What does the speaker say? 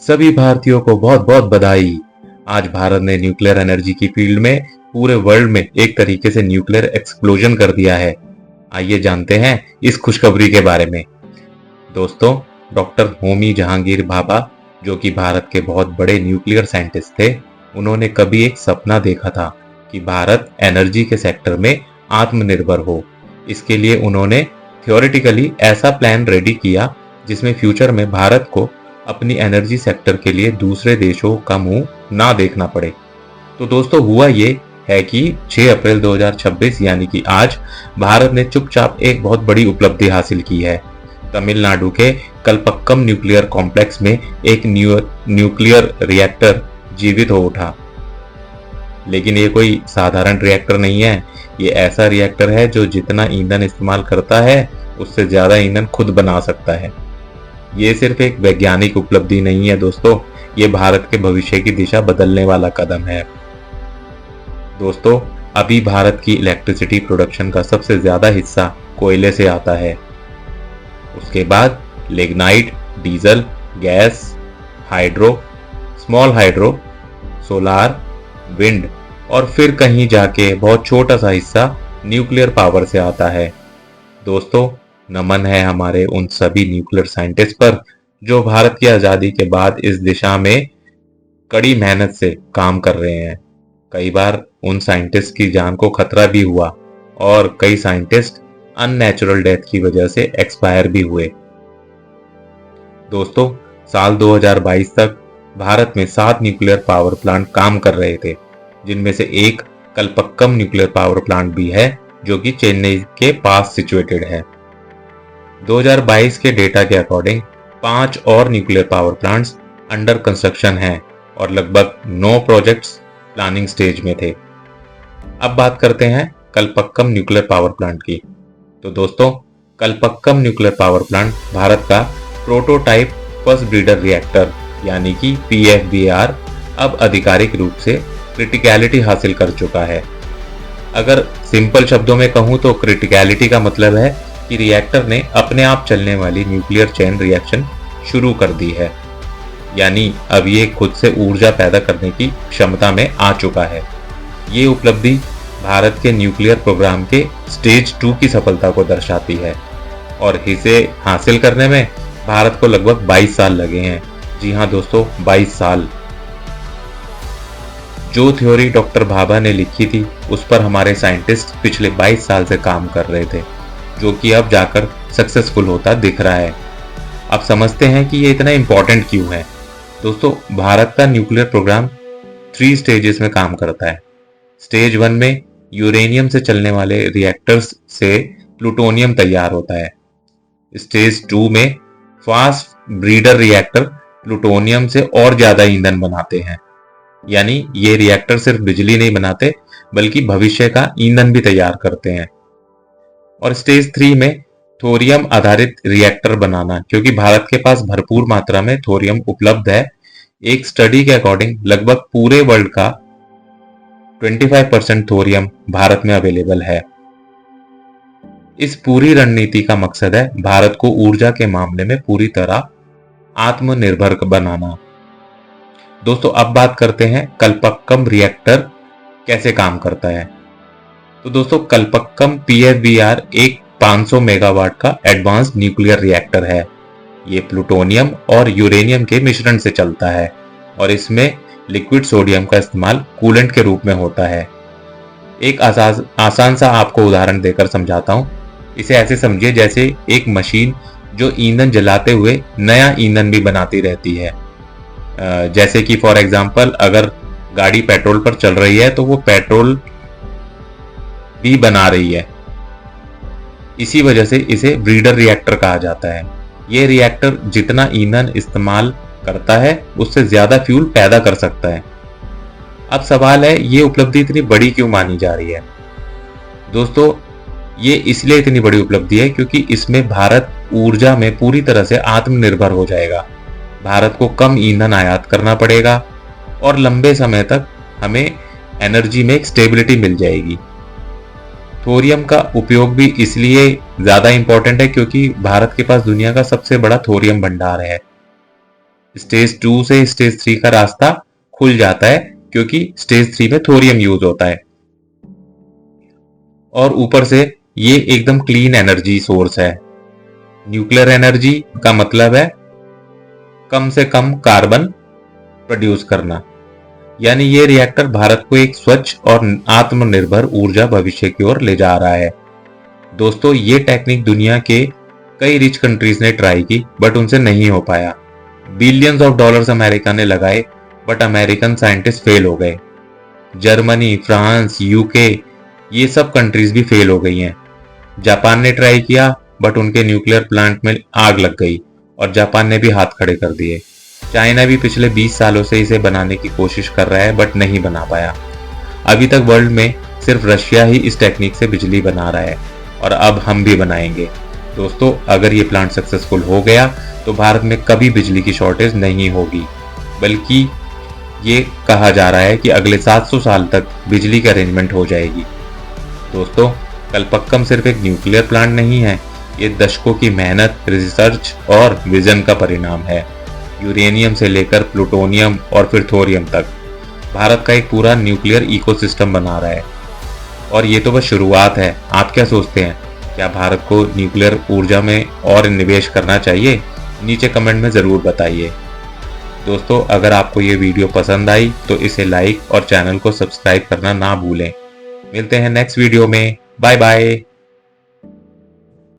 सभी भारतीयों को बहुत बहुत बधाई। आज भारत ने न्यूक्लियर एनर्जी की फील्ड में पूरे वर्ल्ड में एक तरीके से न्यूक्लियर एक्सप्लोजन कर दिया है। आइए जानते हैं इस खुशखबरी के बारे में। दोस्तों, डॉक्टर होमी जहांगीर भाभा, जो कि भारत के बहुत बड़े न्यूक्लियर साइंटिस्ट थे, उन्होंने कभी एक सपना देखा था कि भारत एनर्जी के सेक्टर में आत्मनिर्भर हो। इसके लिए उन्होंने थ्योरेटिकली ऐसा प्लान रेडी किया जिसमें फ्यूचर में भारत को अपनी एनर्जी सेक्टर के लिए दूसरे देशों का मुंह ना देखना पड़े। तो दोस्तों, हुआ ये है कि 6 अप्रैल 2026 यानी कि आज भारत ने चुपचाप एक बहुत बड़ी उपलब्धि हासिल की है। तमिलनाडु के कलपक्कम न्यूक्लियर कॉम्प्लेक्स में एक न्यूक्लियर रिएक्टर जीवित हो उठा। लेकिन ये कोई साधारण रिएक्टर नहीं है। ये ऐसा रिएक्टर है जो जितना ईंधन इस्तेमाल करता है उससे ज्यादा ईंधन खुद बना सकता है। ये सिर्फ एक वैज्ञानिक उपलब्धि नहीं है दोस्तों, ये भारत के भविष्य की दिशा बदलने वाला कदम है। दोस्तों, अभी भारत की इलेक्ट्रिसिटी प्रोडक्शन का सबसे ज्यादा हिस्सा कोयले से आता है। उसके बाद lignite, diesel, gas, hydro, small hydro, solar, wind और फिर कहीं जाके बहुत छोटा सा हिस्सा न्यूक्लियर पावर से आता है। दोस्तों, नमन है हमारे उन सभी न्यूक्लियर साइंटिस्ट पर जो भारत की आजादी के बाद इस दिशा में कड़ी मेहनत से काम कर रहे हैं। कई बार उन साइंटिस्ट की जान को खतरा भी हुआ और कई साइंटिस्ट अननेचुरल डेथ की वजह से एक्सपायर भी हुए। दोस्तों, साल 2022 तक भारत में 7 न्यूक्लियर पावर प्लांट काम कर रहे थे, जिनमें से एक कलपक्कम न्यूक्लियर पावर प्लांट भी है जो कि चेन्नई के पास सिचुएटेड है। 2022 के डेटा के अकॉर्डिंग 5 और nuclear power plants under construction हैं और लगभग 9 प्रोजेक्ट्स प्लानिंग स्टेज में थे। अब बात करते हैं कलपक्कम न्यूक्लियर पावर प्लांट की। तो दोस्तों, Kalpakkam nuclear power plant Bharat का प्रोटोटाइप फर्स्ट ब्रीडर रिएक्टर यानी कि PFBR अब आधिकारिक रूप से क्रिटिकलिटी हासिल कर चुका है। अगर सिंपल शब्दों में कहूं तो क्रिटिकलिटी का मतलब है कि रिएक्टर ने अपने आप चलने वाली न्यूक्लियर चेन रिएक्शन शुरू कर दी है, यानी अब ये खुद से ऊर्जा पैदा करने की क्षमता में आ चुका है। ये उपलब्धि भारत के न्यूक्लियर प्रोग्राम के स्टेज 2 की सफलता को दर्शाती है और इसे हासिल करने में भारत को लगभग 22 साल लगे हैं। जी हाँ दोस्तों, 22 साल। जो थ्योरी डॉक्टर भाभा ने लिखी थी उस पर हमारे साइंटिस्ट पिछले 22 साल से काम कर रहे थे, जो कि अब जाकर सक्सेसफुल होता दिख रहा है। अब समझते हैं कि ये इतना इंपॉर्टेंट क्यों है। दोस्तों, भारत का न्यूक्लियर प्रोग्राम 3 स्टेजेस में काम करता है। स्टेज 1 में यूरेनियम से चलने वाले रिएक्टर्स से प्लूटोनियम तैयार होता है। स्टेज 2 में फास्ट ब्रीडर रिएक्टर प्लूटोनियम से और ज्यादा ईंधन बनाते हैं, यानी ये रिएक्टर सिर्फ बिजली नहीं बनाते बल्कि भविष्य का ईंधन भी तैयार करते हैं। और स्टेज 3 में थोरियम आधारित रिएक्टर बनाना, क्योंकि भारत के पास भरपूर मात्रा में थोरियम उपलब्ध है। एक स्टडी के अकॉर्डिंग लगभग पूरे वर्ल्ड का 25% थोरियम भारत में अवेलेबल है। इस पूरी रणनीति का मकसद है भारत को ऊर्जा के मामले में पूरी तरह आत्मनिर्भर बनाना। दोस्तों, अब बात करते हैं कलपक्कम रिएक्टर कैसे काम करता है। तो दोस्तों, कलपक्कम PFBR एक 500 मेगावाट का एडवांस न्यूक्लियर रिएक्टर है। ये प्लूटोनियम और यूरेनियम के मिश्रण से चलता है और इसमें लिक्विड सोडियम का इस्तेमाल कूलेंट के रूप में होता है। एक आसान सा आपको उदाहरण देकर समझाता हूं। इसे ऐसे समझिए जैसे एक मशीन जो ईंधन जलाते हुए नया ईंधन भी बनाती रहती है। जैसे कि फॉर एग्जांपल, अगर गाड़ी पेट्रोल पर चल रही है तो वो पेट्रोल भी बना रही है। इसी वजह से इसे ब्रीडर रिएक्टर कहा जाता है। ये रिएक्टर जितना ईंधन इस्तेमाल करता है उससे ज्यादा फ्यूल पैदा कर सकता है। अब सवाल है, ये उपलब्धि इतनी बड़ी क्यों मानी जा रही है। दोस्तों, ये इसलिए इतनी बड़ी उपलब्धि है क्योंकि इसमें भारत ऊर्जा में पूरी तरह से आत्मनिर्भर हो जाएगा। भारत को कम ईंधन आयात करना पड़ेगा और लंबे समय तक हमें एनर्जी में एक स्टेबिलिटी मिल जाएगी। थोरियम का उपयोग भी इसलिए ज्यादा इंपॉर्टेंट है क्योंकि भारत के पास दुनिया का सबसे बड़ा थोरियम भंडार है। स्टेज 2 से स्टेज 3 का रास्ता खुल जाता है क्योंकि स्टेज 3 में थोरियम यूज होता है। और ऊपर से ये एकदम क्लीन एनर्जी सोर्स है। न्यूक्लियर एनर्जी का मतलब है कम से कम कार्बन प्रोड्यूस करना। यानी ये रिएक्टर भारत को एक स्वच्छ और आत्मनिर्भर ऊर्जा भविष्य की ओर ले जा रहा है। दोस्तों, ये टेक्निक दुनिया के कई रिच कंट्रीज ने ट्राई की बट उनसे नहीं हो पाया। बिलियंस ऑफ डॉलर्स अमेरिका ने लगाए बट अमेरिकन साइंटिस्ट फेल हो गए। जर्मनी, फ्रांस, यूके ये सब कंट्रीज भी फेल हो गई हैं। जापान ने ट्राई किया बट उनके न्यूक्लियर प्लांट में आग लग गई और जापान ने भी हाथ खड़े कर दिए। चाइना भी पिछले 20 सालों से इसे बनाने की कोशिश कर रहा है बट नहीं बना पाया। अभी तक वर्ल्ड में सिर्फ रशिया ही इस टेक्निक से बिजली बना रहा है और अब हम भी बनाएंगे। दोस्तों, अगर ये प्लांट सक्सेसफुल हो गया तो भारत में कभी बिजली की शॉर्टेज नहीं होगी, बल्कि ये कहा जा रहा है कि अगले 700 साल तक बिजली की अरेंजमेंट हो जाएगी। दोस्तों, कलपक्कम सिर्फ एक न्यूक्लियर प्लांट नहीं है, ये दशकों की मेहनत, रिसर्च और विजन का परिणाम है। यूरेनियम से लेकर प्लूटोनियम और फिर थोरियम तक भारत का एक पूरा न्यूक्लियर इकोसिस्टम बना रहा है। और ये तो बस शुरुआत है। आप क्या सोचते हैं? क्या भारत को न्यूक्लियर ऊर्जा में और निवेश करना चाहिए? नीचे कमेंट में ज़रूर बताइए। दोस्तों, अगर आपको ये वीडियो पसंद आई तो इसे लाइक और चैनल को सब्सक्राइब करना ना भूलें। मिलते हैं नेक्स्ट वीडियो में। Bye bye.